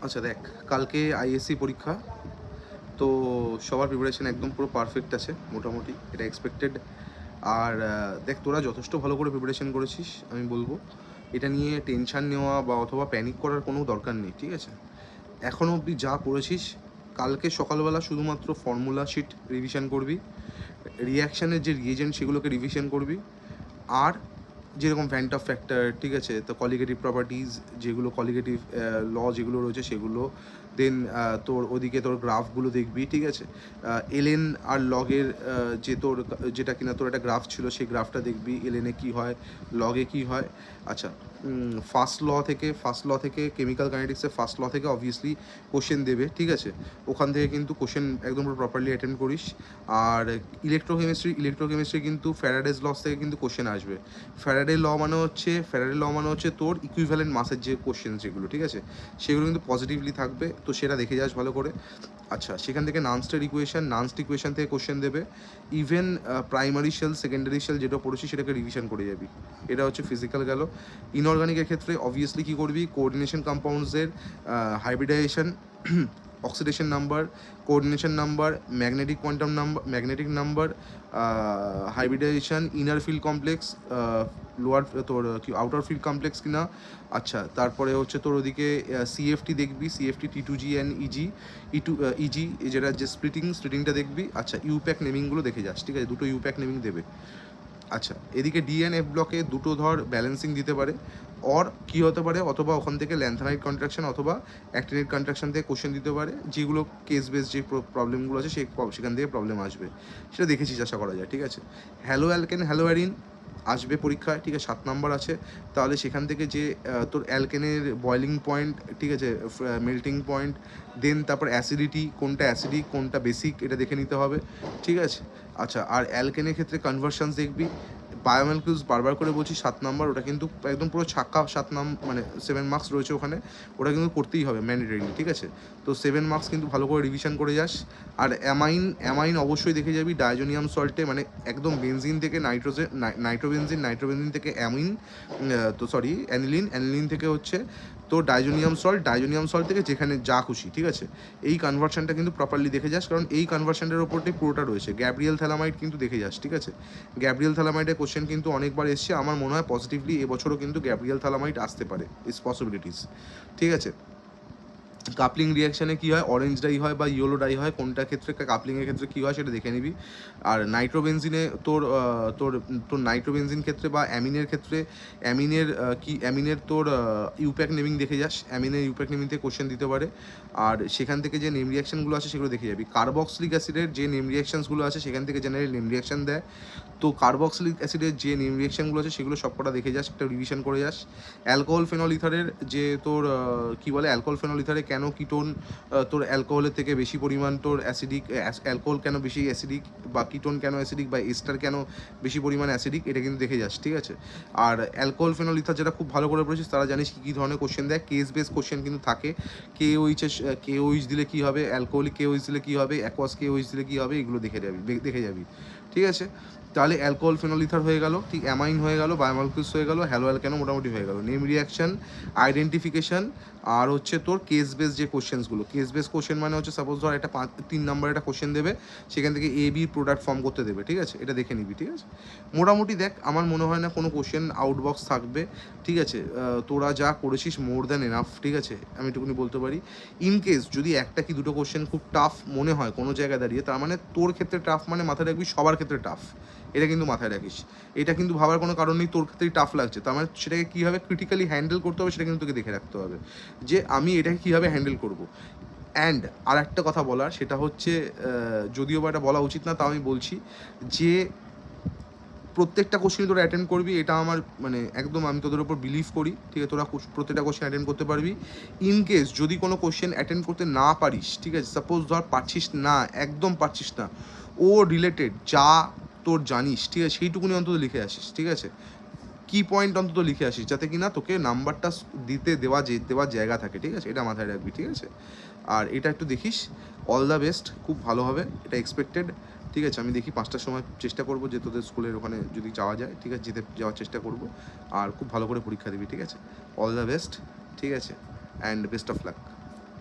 আচ্ছা দেখ, কালকে আইএসসি পরীক্ষা। তো সবার প্রিপারেশন একদম পুরো পারফেক্ট আছে মোটামুটি, এটা এক্সপেক্টেড। আর দেখ, তোরা যথেষ্ট ভালো করে প্রিপারেশন করেছিস, আমি বলবো এটা নিয়ে টেনশান নেওয়া বা অথবা প্যানিক করার কোনো দরকার নেই, ঠিক আছে? এখনও অবধি যা করেছিস, কালকে সকালবেলা শুধুমাত্র ফর্মুলা শিট রিভিশন করবি, রিয়াকশানের যে রিয়েজেন্ট সেগুলোকে রিভিশন করবি, আর যেরকম ভ্যান্ট অফ ফ্যাক্টর, ঠিক আছে, তো কলিগেটিভ প্রপার্টিজ, যেগুলো কলিগেটিভ ল যেগুলো রয়েছে সেগুলো, দেন তোর ওদিকে তোর গ্রাফগুলো দেখবি, ঠিক আছে? এলএন আর লগের যে তোর যেটা কিনা তোর একটা গ্রাফ ছিল, সেই গ্রাফটা দেখবি, এলএনে কী হয়, লগে কী হয়। আচ্ছা, ফার্স্ট ল থেকে কেমিক্যাল কাইনেটিক্সের ফার্স্ট ল থেকে অবভিয়াসলি কোশ্চেন দেবে, ঠিক আছে? ওখান থেকে কিন্তু কোশ্চেন একদম প্রপারলি অ্যাটেন্ড করিস। আর ইলেকট্রোকেমিস্ট্রি কিন্তু ফ্যারাডেজ লস থেকে কিন্তু কোশ্চেন আসবে। ফ্যারাডে ল মানে হচ্ছে তোর ইকুইভ্যালেন্ট মাসের যে কোশ্চেন যেগুলো, ঠিক আছে, সেগুলো কিন্তু পজিটিভলি থাকবে, তো সেটা দেখে যাস ভালো করে। আচ্ছা, সেখান থেকে নানস্টের ইকুয়েশন থেকে কোশ্চেন দেবে। Even primary sell, secondary sell যেটা পড়েছি সেটাকে রিভিশন করে যাবি। এটা হচ্ছে ফিজিক্যাল গেল। ইনঅর্গানিকের ক্ষেত্রে অবভিয়াসলি কী করবি, কোঅর্ডিনেশন কম্পাউন্ডসের hybridization, oxidation number, coordination number, magnetic number, hybridization, inner field complex, lower তোর কি আউটার ফিল্ড কমপ্লেক্স কিনা। আচ্ছা, তারপরে হচ্ছে তোর ওদিকে সিএফটি দেখবি, সিএফটি T2G অ্যান্ড ইজি যেটা যে স্প্লিটিংটা দেখবি। আচ্ছা, ইউপ্যাক নেমিংগুলো দেখে যাস, ঠিক আছে, দুটো ইউপ্যাক নেমিং দেবে। আচ্ছা, এদিকে ডিএনএফ ব্লকে দুটো ধর ব্যালেন্সিং দিতে পারে, অর কী হতে পারে, অথবা ওখান থেকে ল্যান্থানাইট কন্ট্রাকশন অথবা অ্যাক্টিনাইট কন্ট্রাকশন থেকে কোশ্চেন দিতে পারে, যেগুলো কেস বেস যে প্রবলেমগুলো আছে সেখান থেকে প্রবলেম আসবে, সেটা দেখেছিস, আশা করা যায়, ঠিক আছে? হ্যালো অ্যালকেন, হ্যালো অ্যারিন আসবে পরীক্ষায়, ঠিক আছে, 7 নাম্বার আছে। তাহলে সেখান থেকে যে তোর অ্যালকেনের বয়লিং পয়েন্ট, ঠিক আছে, মেল্টিং পয়েন্ট, দেন তারপর অ্যাসিডিটি, কোনটা অ্যাসিডিক কোনটা বেসিক, এটা দেখে নিতে হবে, ঠিক আছে? আচ্ছা, আর অ্যালকেনের ক্ষেত্রে কনভার্সনস দেখবি। বায়োমলিকুলস বারবার করে বলছি 7 নাম্বার, ওটা কিন্তু একদম পুরো ছাক্কা 7 মানে 7 মার্কস রয়েছে ওখানে, ওটা কিন্তু করতেই হবে ম্যান্ডেটরিলি, ঠিক আছে? তো 7 মার্কস কিন্তু ভালো করে রিভিশন করে যাস। আর অ্যামাইন অবশ্যই দেখে যাবি ডাইজোনিয়াম সল্টে, মানে একদম বেনজিন থেকে নাইট্রোবেনজিন থেকে অ্যামিন, তো সরি অ্যানিলিন থেকে হচ্ছে তো ডাইজোনিয়াম সল্ট থেকে যেখানে যা খুশি, ঠিক আছে? এই কনভার্সনটা কিন্তু প্রপারলি দেখে যাস, কারণ এই কনভার্সনটার ওপরটাই পুরোটা রয়েছে। গ্যাব্রিয়েল থ্যালামাইড কিন্তু দেখে যাস, ঠিক আছে? গ্যাব্রিয়েল থ্যালামাইডের কোশ্চেন কিন্তু অনেকবার এসছে, আমার মনে হয় পজিটিভলি এবছরও কিন্তু গ্যাব্রিয়েল থ্যালামাইড আসতে পারে, ইস পসিবিলিটিস, ঠিক আছে? কাপলিং রিয়াকশানে কী হয়, অরেঞ্জ ডাই হয় বা ইয়েলো ডাই হয়, কোনটা ক্ষেত্রে কাপলিংয়ের ক্ষেত্রে কী হয় সেটা দেখে নিবি। আর নাইট্রোবেনজিনে তোর নাইট্রোবেনজিন ক্ষেত্রে বা অ্যামিনের ক্ষেত্রে অ্যামিনের তোর ইউপ্যাক নেমিং দেখে যাস, অ্যামিনের ইউপ্যাক নেমিং থেকে কোশ্চেন দিতে পারে। আর সেখান থেকে যে নেম রিয়াকশানগুলো আছে সেগুলো দেখে যাবি। কার্বক্সিলিক অ্যাসিডের যে নেম রিয়াকশানসগুলো আছে সেখান থেকে জেনারেল নেম রিয়াকশান দেয়, তো কার্বক্সিলিক অ্যাসিডের যে নেম রিয়াকশানগুলো আছে সেগুলো সবকটা দেখে যাস, একটা রিভিশন করে যাস। অ্যালকোহল ফেনল ইথারের যে তোর কী বলে, অ্যালকোহল ফেনল ইথারে কেন কিটোন তোর অ্যালকোহলের থেকে বেশি পরিমাণ তোর অ্যাসিডিক, অ্যালকোহল কেন বেশি অ্যাসিডিক, বা কিটোন কেন অ্যাসিডিক, বা এস্টার কেন বেশি পরিমাণ অ্যাসিডিক, এটা কিন্তু দেখে যাস, ঠিক আছে? আর অ্যালকোহল ফেনল ইথার যেটা খুব ভালো করে পড়েছিস তারা জানিস কী ধরনের কোশ্চেন দেয়, কেস বেস কোশ্চেন কিন্তু থাকে। কেওইচ দিলে কী হবে, অ্যালকোহলিক কেওইচ দিলে কী হবে, অ্যাকোয়াস কেওইচ দিলে কী হবে, এগুলো দেখে যাবি, ঠিক আছে? তাহলে অ্যালকোহল ফেনল ইথার হয়ে গেল, ঠিক, অ্যামাইন হয়ে গেল, বায়োমলিকুলস হয়ে গেল, হ্যালো অ্যালকেনও মোটামুটি হয়ে গেল। নেম রিয়াকশন, আইডেন্টিফিকেশন, আর হচ্ছে তোর কেস বেস যে কোশ্চেন্সগুলো, কেস বেস কোশ্চেন মানে হচ্ছে সাপোজ ধর একটা 3 নাম্বার একটা কোশ্চেন দেবে, সেখান থেকে এ বি প্রোডাক্ট ফর্ম করতে দেবে, ঠিক আছে? এটা দেখে নিবি, ঠিক আছে? মোটামুটি দেখ, আমার মনে হয় না কোনো কোশ্চেন আউটবক্স থাকবে, ঠিক আছে? তোরা যা করেছিস মোর দ্যান এনাফ, ঠিক আছে, আমি এটুকুনি বলতে পারি। ইন কেস যদি একটা কি দুটো কোশ্চেন খুব টাফ মনে হয় কোনো জায়গায় দাঁড়িয়ে, তার মানে তোর ক্ষেত্রে টাফ মানে মাথায় রাখবি সবার ক্ষেত্রে টাফ, এটা কিন্তু মাথায় রাখিস। এটা কিন্তু ভাবার কোনো কারণ নেই তোর ক্ষেত্রেই টাফ লাগছে, তার মানে সেটাকে কীভাবে ক্রিটিক্যালি হ্যান্ডেল করতে হবে সেটা কিন্তু তোকে দেখে রাখতে হবে, যে আমি এটাকে কীভাবে হ্যান্ডেল করবো। অ্যান্ড আর একটা কথা বলার, সেটা হচ্ছে যদিও বা এটা বলা উচিত না, তাও আমি বলছি যে প্রত্যেকটা কোশ্চেন তোরা অ্যাটেন্ড করবি, এটা আমার মানে একদম আমি তোদের উপর বিলিভ করি, ঠিক আছে? তোরা প্রত্যেকটা কোশ্চেন অ্যাটেন্ড করতে পারবি। ইন কেস যদি কোনো কোশ্চেন অ্যাটেন্ড করতে না পারিস, ঠিক আছে, সাপোজ ধর পারছিস না, একদম পারছিস না, ও রিলেটেড যা তোর জানিস, ঠিক আছে, সেইটুকুনি অন্তত লিখে আসিস, ঠিক আছে? কি পয়েন্ট অন্তত লিখে আসিস, যাতে কি না তোকে নাম্বারটা দেওয়ার জায়গা থাকে, ঠিক আছে? এটা মাথায় রাখবি, ঠিক আছে? আর এটা একটু দেখিস। অল দ্য বেস্ট, খুব ভালো হবে, এটা এক্সপেক্টেড, ঠিক আছে? আমি দেখি 5টার সময় চেষ্টা করবো যে তোদের স্কুলের ওখানে যদি যাওয়া যায়, ঠিক আছে, যাওয়ার চেষ্টা করবো। আর খুব ভালো করে পরীক্ষা দিবি, ঠিক আছে? অল দ্য বেস্ট, ঠিক আছে? And best of luck.